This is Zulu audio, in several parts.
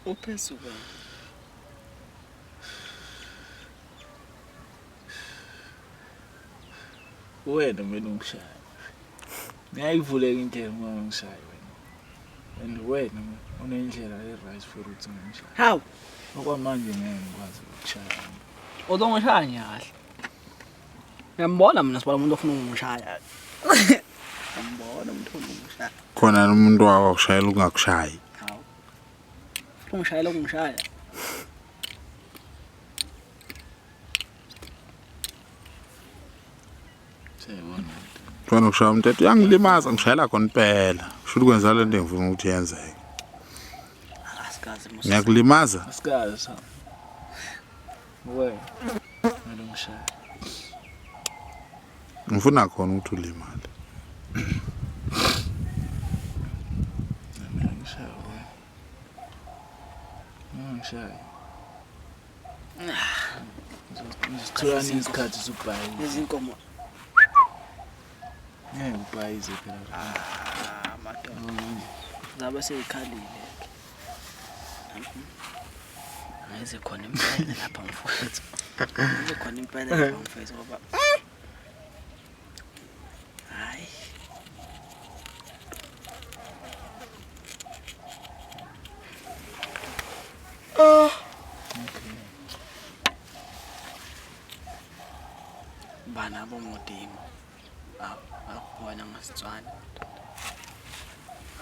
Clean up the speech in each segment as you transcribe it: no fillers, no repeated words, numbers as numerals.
Uphezulu. Wena mina ungishaya. Ngiyayivuleka indlela uma ngishaya wena. And wena unendlela e-right for ukuthi ngishaya. Hawu, Okwamanje ngeke ngikwazi ukushaya. uzongishaya kahle. Ngiyambona mina sibala umuntu ofuna ukungishaya. Ngiyambona umuntu ofuna ukungishaya. Khona umuntu wakushayela ungakushayi. Hawu. Ungishayela ukungishaya. Siyabona. Khona ukushaya umuntu ethi uyangilimaza ngishayela khona impela. Kusho ukwenza le nto engifuna ukuthi yenzeke. Asikaze mos. Ngiyakulimaza. Asikaze sa. Wena mina ungishaya. Ngifuna khona ukuthi ulimale. Mina ngishaya wena. Ngishaya. Ngizitholani isikhathi sokubhayiza. Izinkomo. Ngeke ubhayize phela. Madonna. Zabe seyikhalile. Ayize khona impela lapha mfowethu. Ayize khona impela lapha mfowethu ngoba hayi. Bana bomodimo. Akubona ngasitswana.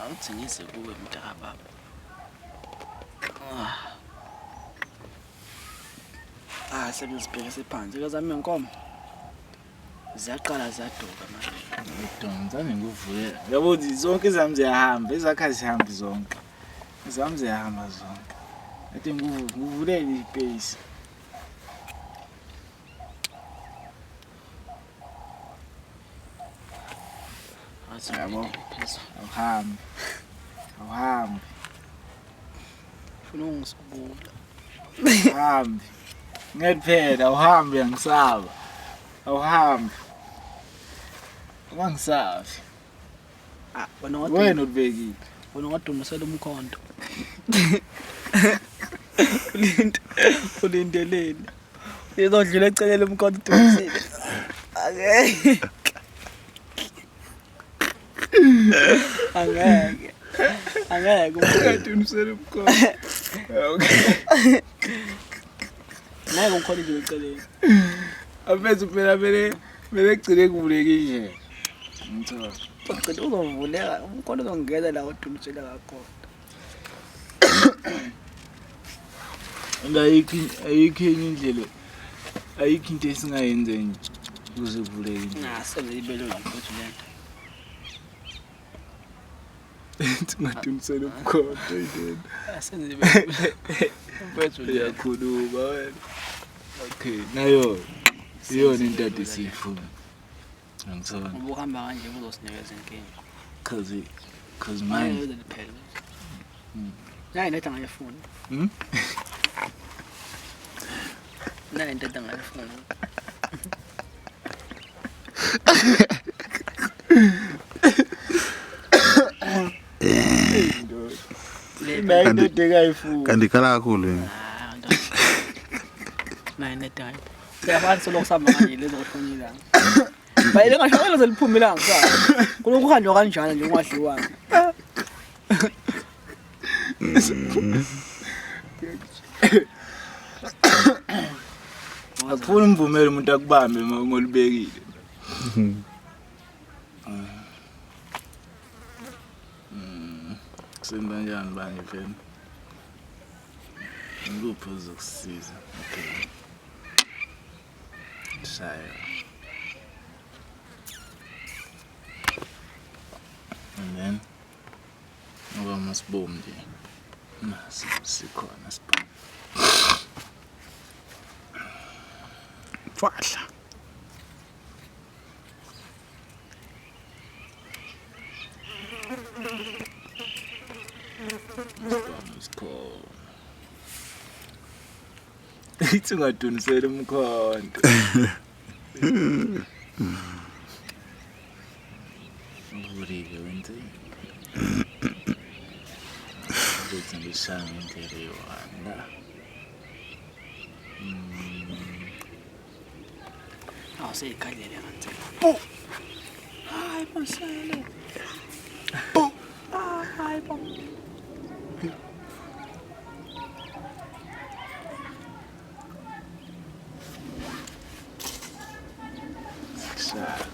Awuthingise kuwe mntaka baba. Sebezibhekise phansi ke zami inkomo. Ziyaqala ziyaduka manje. Ngidonzane ngivule. Yabo zonke izami ziyahamba, izakha zihambi zonke. Izami ziyahamba zonke. Athi ngivulele ipace. Yabo. Awuhambi. Awuhambi. Ufuna ungisibula. Awuhambi. Ngekuphela awuhambi yangisaba. Awuhambi. Ungangisabi. Wena ubekile. Wena ngadumisela umkhonto. Ulindeleni. Izodlula ecelele umkhonto udumisile. Ake. Angeke Ungadumisela umkhonto. Ngeke umkhonto nje eceleni. Afethu phela vele egcine kuvulekile. Ngithola. Uqeda uzovuleka umkhonto uzongena la odumisela kakhona. Ayikho enye indlela. Ayikho into esingayenza nje ukuze kuvuleke. Sengiyibele mfowethu lento. Singadumisela umkhonto yini. Sengiyibele. Mfowethu Uyakhuluma wena. Okay, nayo iyona into ade siyifuna. Ngithola. Ubuhamba kanje uzosinikeza inkinga. Cause mine. Nayi neta ngayifuna. Nayi neta ngayifuna. Kanti khala kakhulu yini? Nayi neta. Siyafana solo kusamba kanje lezo kuhlonyela. Bayile ngashayela zeliphumela ngisaba. Kuloko kuhanjwa kanjani nje ungadliwanga. Akufuna umvumela umuntu akubambe ngolibekile. Kusemba njani banje phela? Ngikuphi uzokusiza? Okay. Shaya. And then ngoba masibom nje. Nasi sikhona sibom. Fahla. Isikho. Ithi ungadunisela umkhonto. Ngulile wenze. bethi ngishaya ngendlela eyi-1 la. Awuseyikhalele kanti. Bu. Hayi Masele. Bu. Hayi bo. Shaya.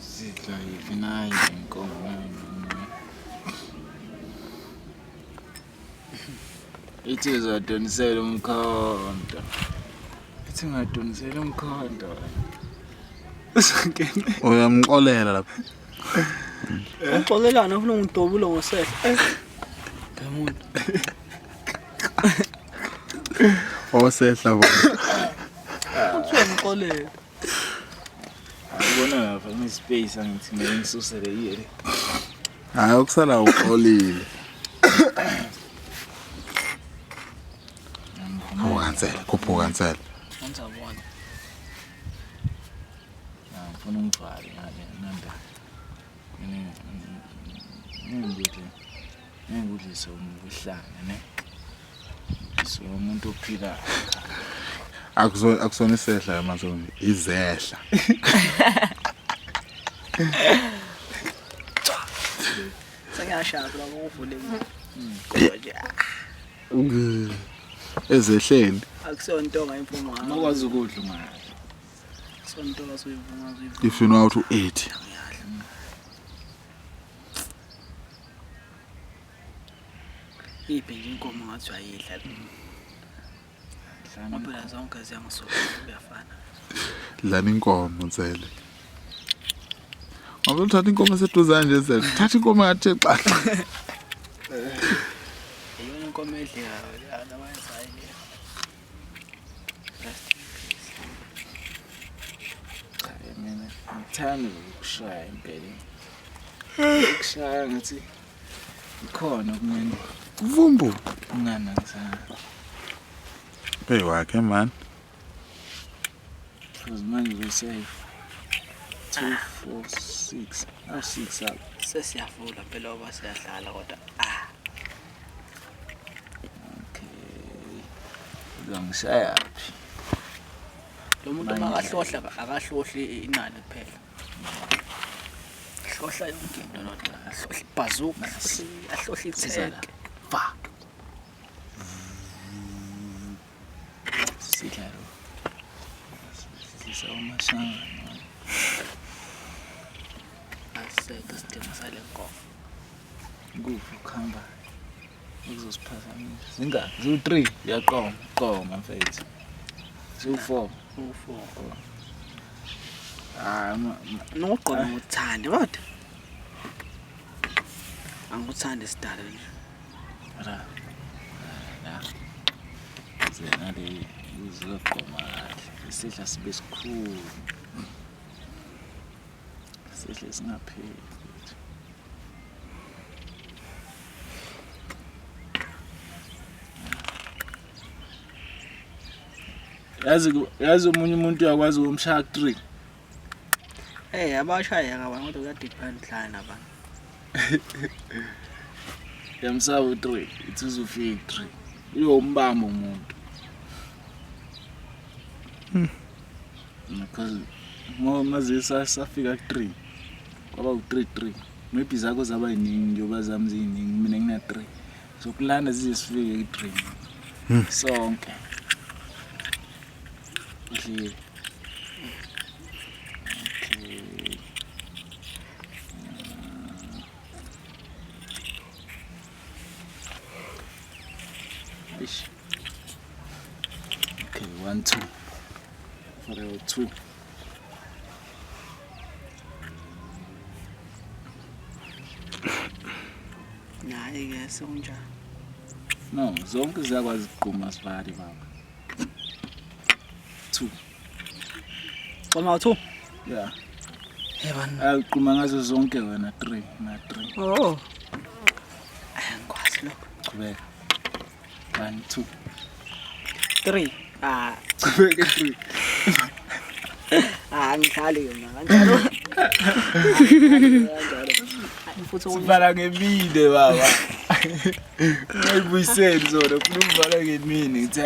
Sidla yiphi nayo inkomo ithi uzadonisela umkhonto. Ithi ungadonisela umkhonto. Usangena. Uyamxolela lapha. Uxolelana ufuna ungidobulo ngosehla. Ngemuntu. Osehla bo. Uthi ngixolela. Ubona lapha ngispace angithi ngisusele yile. Hayi ukusala uxolile. Khuphuka kansela. Ngizabona. Ngifuna ungivale ngale nanda. Ngingudlisa umhlanga ne. So umuntu ophila Akusona isehla yamazoni, izehla. Sengiyashaya lapho uvule. Ezehleni. Akusonto ngayimfunga. makwazi ukudla ungayo. Sonto asoyivunga If you know how to eat. Iphi nje inkomo ngathi ayidla. Ngoba zonke ziyangisuka kuyafana. Dlana inkomo ntsele. Ngoba uthatha inkomo eseduzane nje ntsele. Thatha inkomo yathi xaxa. Yona inkomo edliwayo la wayenzayo le. Mina ngithanda ukushaya impela. Ukushaya ngathi ikhona kumina. Kuvumbu. Ungana ngisana. Hey wakhe man. Because manje we-save 2, 4, 6. Aw 6 up. Sesiyafula phela oba siyadlala kodwa Okay. Uzangishaya phi? lo muntu makahlohla akahlohli inani kuphela. Hlohla yonke into nodwa. Ahlohla ibhazuka, ahlohla itheke. Fuck. Sidlalo. Sisawumashana. Asekho isidingo sale nkomo. Kufu khamba. Uzosiphazamisa. Zingaki? Zo3 yaqoma mfethu. Zo4. U4. Noqoma ngikuthande kodwa. Angikuthandi isidala nje. la. Zena le uzaqoma kahle. Isidla sibe sikhulu. Sihle singapheli. Yazi umunye umuntu uyakwazi ukumshaya 3. Abashaya ngabani kodwa kuyadepend hlala nabantu. Yamsaba u3, ithi uzofika 3. Uyombamba umuntu. Because mazisa safika 3. Kwaba u3. Maybe zakho zaba yiningi njoba zami ziyiningi mina ngina 3. So kulanda zisifike ku3. Sonke. Okay. Okay, 1, 2. For 2. Naye ke sonjani. No, zonke ziyakwazi ukuqhuma sibali baba. 2. Qoma 2. Yeah. Bani. Ayqhuma ngazo zonke wena 3 na 3. Oh. Angikwazi lokho. Qhubeka. 1, 2. 3 ah Chubeke 3 ngidlali yona kanjalo futhi sibhala ngemine baba ngayibuyiseni zona khuluma ngemini ngithi